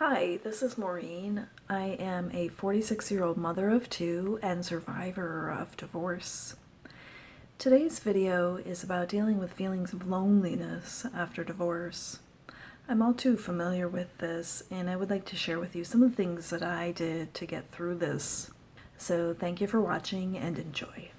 Hi, this is Maureen. I am a 46-year-old mother of two and survivor of divorce. Today's video is about dealing with feelings of loneliness after divorce. I'm all too familiar with this, and I would like to share with you some of the things that I did to get through this. So thank you for watching and enjoy.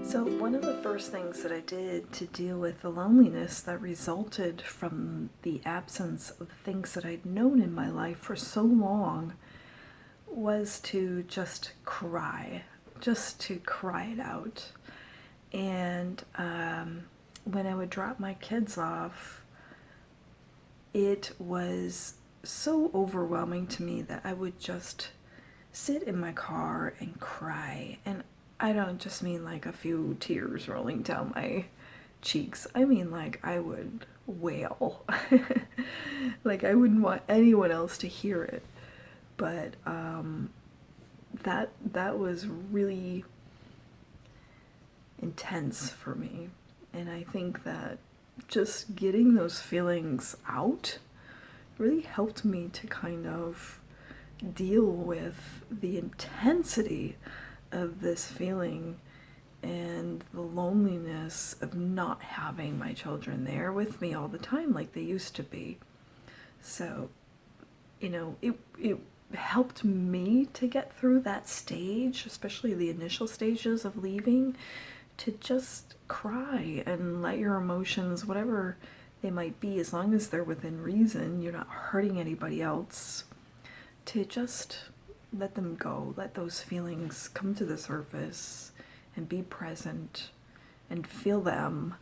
So one of the first things that I did to deal with the loneliness that resulted from the absence of the things that I'd known in my life for so long was to just cry it out. And when I would drop my kids off, it was so overwhelming to me that I would just sit in my car and cry. And I don't just mean like a few tears rolling down my cheeks. I mean like I would wail. Like I wouldn't want anyone else to hear it. But that was really intense for me. And I think that just getting those feelings out really helped me to kind of deal with the intensity of this feeling and the loneliness of not having my children there with me all the time like they used to be. So, you know, it helped me to get through that stage, especially the initial stages of leaving, to just cry and let your emotions, whatever they might be, as long as they're within reason, you're not hurting anybody else, to just let them go, let those feelings come to the surface and be present and feel them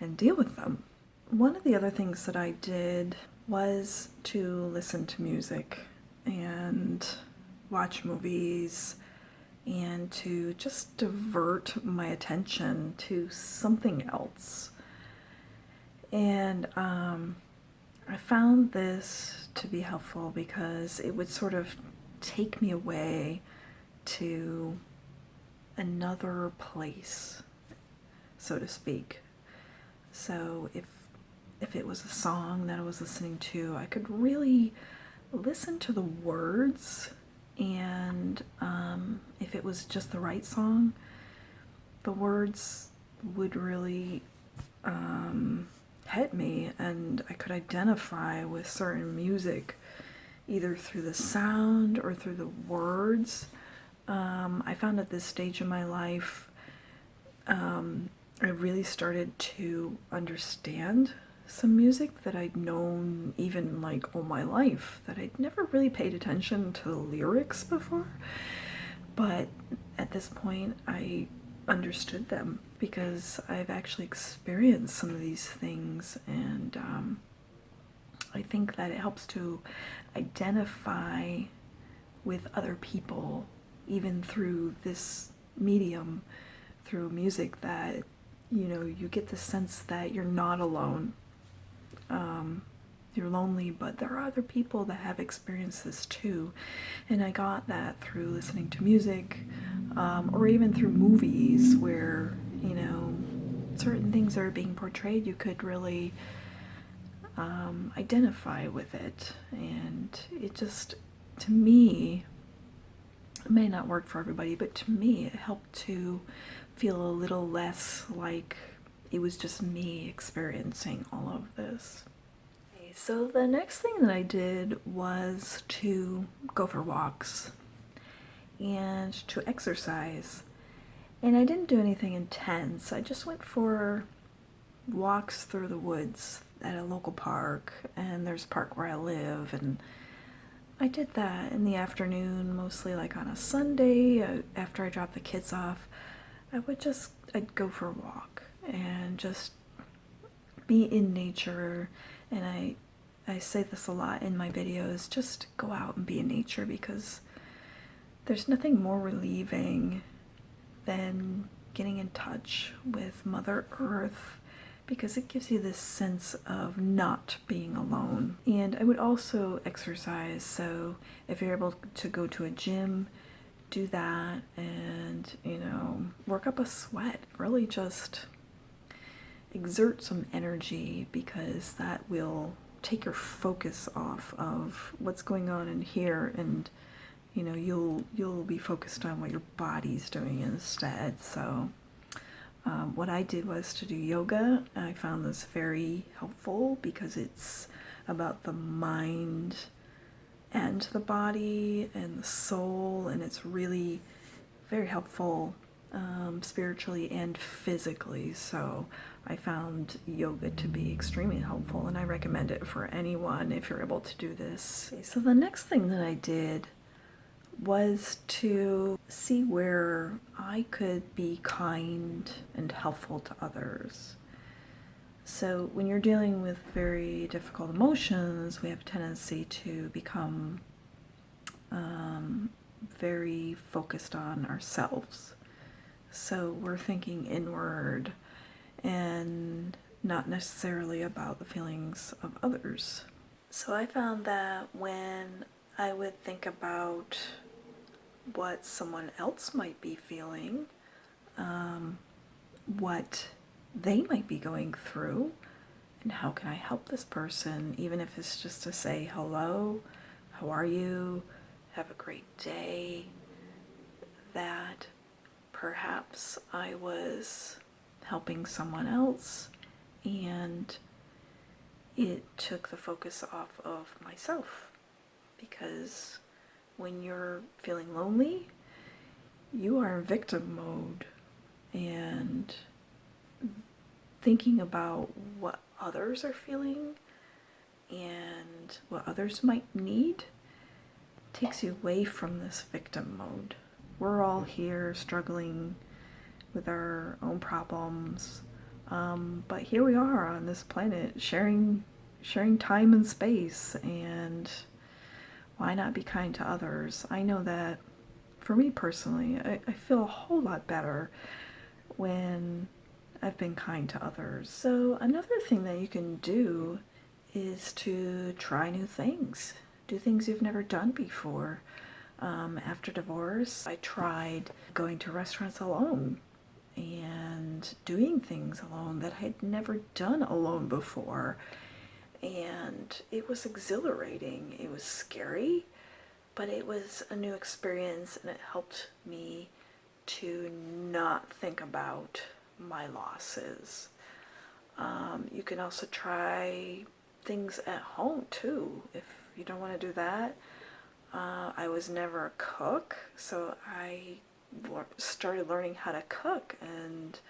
and deal with them. One of the other things that I did was to listen to music and watch movies and to just divert my attention to something else. And I found this to be helpful because it would sort of take me away to another place, so to speak. So if it was a song that I was listening to, I could really listen to the words, and if it was just the right song, the words would really hit me, and I could identify with certain music either through the sound or through the words. I found at this stage in my life, I really started to understand some music that I'd known even like all my life, that I'd never really paid attention to the lyrics before. But at this point, I understood them because I've actually experienced some of these things, and I think that it helps to identify with other people, even through this medium, through music, that, you know, you get the sense that you're not alone. You're lonely, but there are other people that have experienced this too. And I got that through listening to music, or even through movies where, you know, certain things are being portrayed, you could really identify with it. And it just, to me, it may not work for everybody, but to me it helped to feel a little less like it was just me experiencing all of this. Okay, so the next thing that I did was to go for walks and to exercise. And I didn't do anything intense. I just went for walks through the woods at a local park, and there's a park where I live, and I did that in the afternoon, mostly like on a Sunday. After I dropped the kids off, I'd go for a walk and just be in nature. And I say this a lot in my videos, just go out and be in nature, because there's nothing more relieving than getting in touch with Mother Earth, because it gives you this sense of not being alone. And I would also exercise, so if you're able to go to a gym, do that and, work up a sweat. Really just exert some energy, because that will take your focus off of what's going on in here, and you'll be focused on what your body's doing instead. So what I did was to do yoga. I found this very helpful because it's about the mind and the body and the soul, and it's really very helpful spiritually and physically. So I found yoga to be extremely helpful, and I recommend it for anyone if you're able to do this. So the next thing that I did was to see where I could be kind and helpful to others. So when you're dealing with very difficult emotions, we have a tendency to become very focused on ourselves. So we're thinking inward and not necessarily about the feelings of others. So I found that when I would think about what someone else might be feeling, what they might be going through, and how can I help this person, even if it's just to say hello, how are you, have a great day, that perhaps I was helping someone else and it took the focus off of myself. Because when you're feeling lonely, you are in victim mode, and thinking about what others are feeling and what others might need takes you away from this victim mode. We're all here struggling with our own problems, but here we are on this planet sharing time and space, and why not be kind to others? I know that for me personally, I feel a whole lot better when I've been kind to others. So another thing that you can do is to try new things. Do things you've never done before. After divorce, I tried going to restaurants alone and doing things alone that I'd never done alone before. And it was exhilarating. It was scary, but it was a new experience, and it helped me to not think about my losses. You can also try things at home too, if you don't want to do that. I was never a cook, so I started learning how to cook, and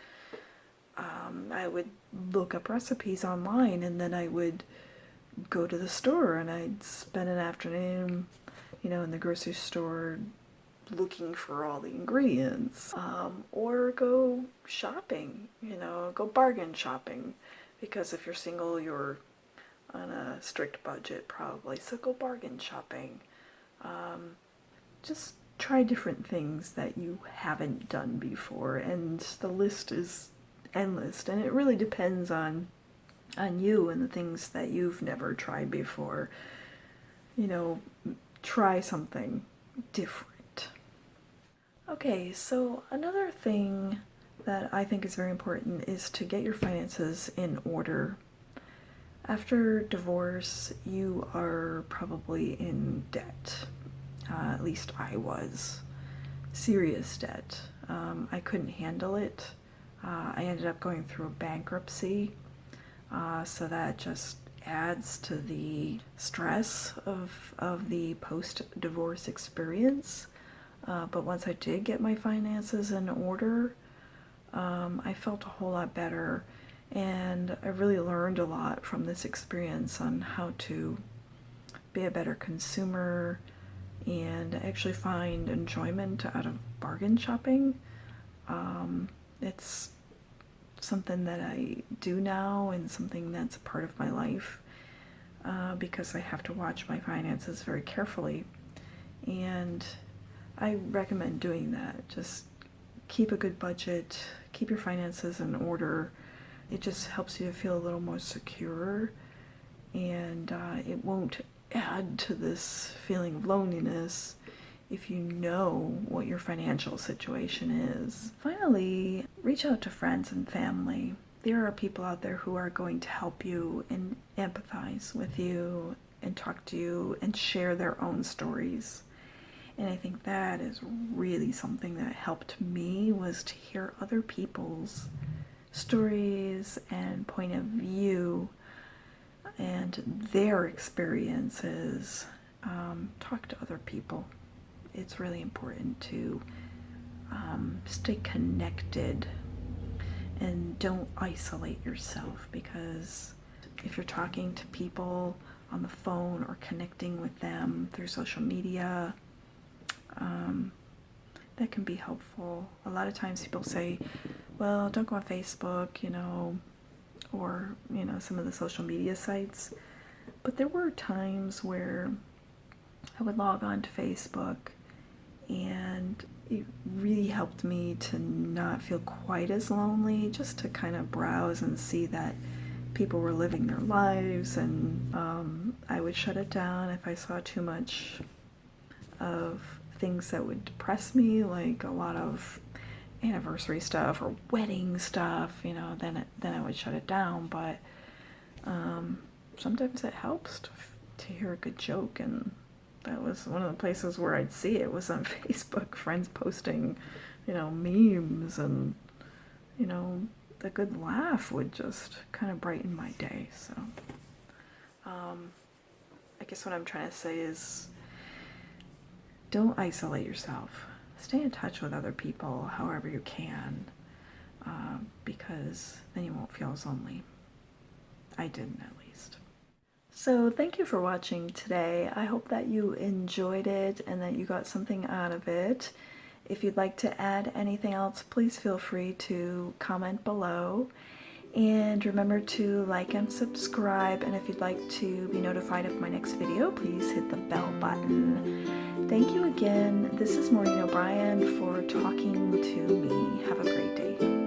I would look up recipes online, and then I would go to the store, and I'd spend an afternoon, in the grocery store looking for all the ingredients, or go shopping, go bargain shopping, because if you're single, you're on a strict budget probably, so go bargain shopping. Just try different things that you haven't done before, and the list is endless, and it really depends on you and the things that you've never tried before. Try something different. Okay, so another thing that I think is very important is to get your finances in order. After divorce, you are probably in debt. At least I was. Serious debt. I couldn't handle it. I ended up going through a bankruptcy, so that just adds to the stress of the post-divorce experience. But once I did get my finances in order, I felt a whole lot better, and I really learned a lot from this experience on how to be a better consumer and actually find enjoyment out of bargain shopping. It's something that I do now, and something that's a part of my life, because I have to watch my finances very carefully, and I recommend doing that. Just keep a good budget, keep your finances in order. It just helps you to feel a little more secure, and it won't add to this feeling of loneliness if you know what your financial situation is. Finally, reach out to friends and family. There are people out there who are going to help you and empathize with you and talk to you and share their own stories. And I think that is really something that helped me, was to hear other people's stories and point of view and their experiences. Talk to other people. It's really important to stay connected and don't isolate yourself, because if you're talking to people on the phone or connecting with them through social media, that can be helpful. A lot of times people say, well, don't go on Facebook, or, some of the social media sites. But there were times where I would log on to Facebook, and it really helped me to not feel quite as lonely, just to kind of browse and see that people were living their lives. And I would shut it down if I saw too much of things that would depress me, like a lot of anniversary stuff or wedding stuff, then I would shut it down. But sometimes it helps to hear a good joke, and that was one of the places where I'd see it, was on Facebook, friends posting, memes, and, the good laugh would just kind of brighten my day. So, I guess what I'm trying to say is, don't isolate yourself. Stay in touch with other people however you can, because then you won't feel as lonely. I didn't, at least. So thank you for watching today. I hope that you enjoyed it and that you got something out of it. If you'd like to add anything else, please feel free to comment below. And remember to like and subscribe. And if you'd like to be notified of my next video, please hit the bell button. Thank you again. This is Maureen O'Brien for talking to me. Have a great day.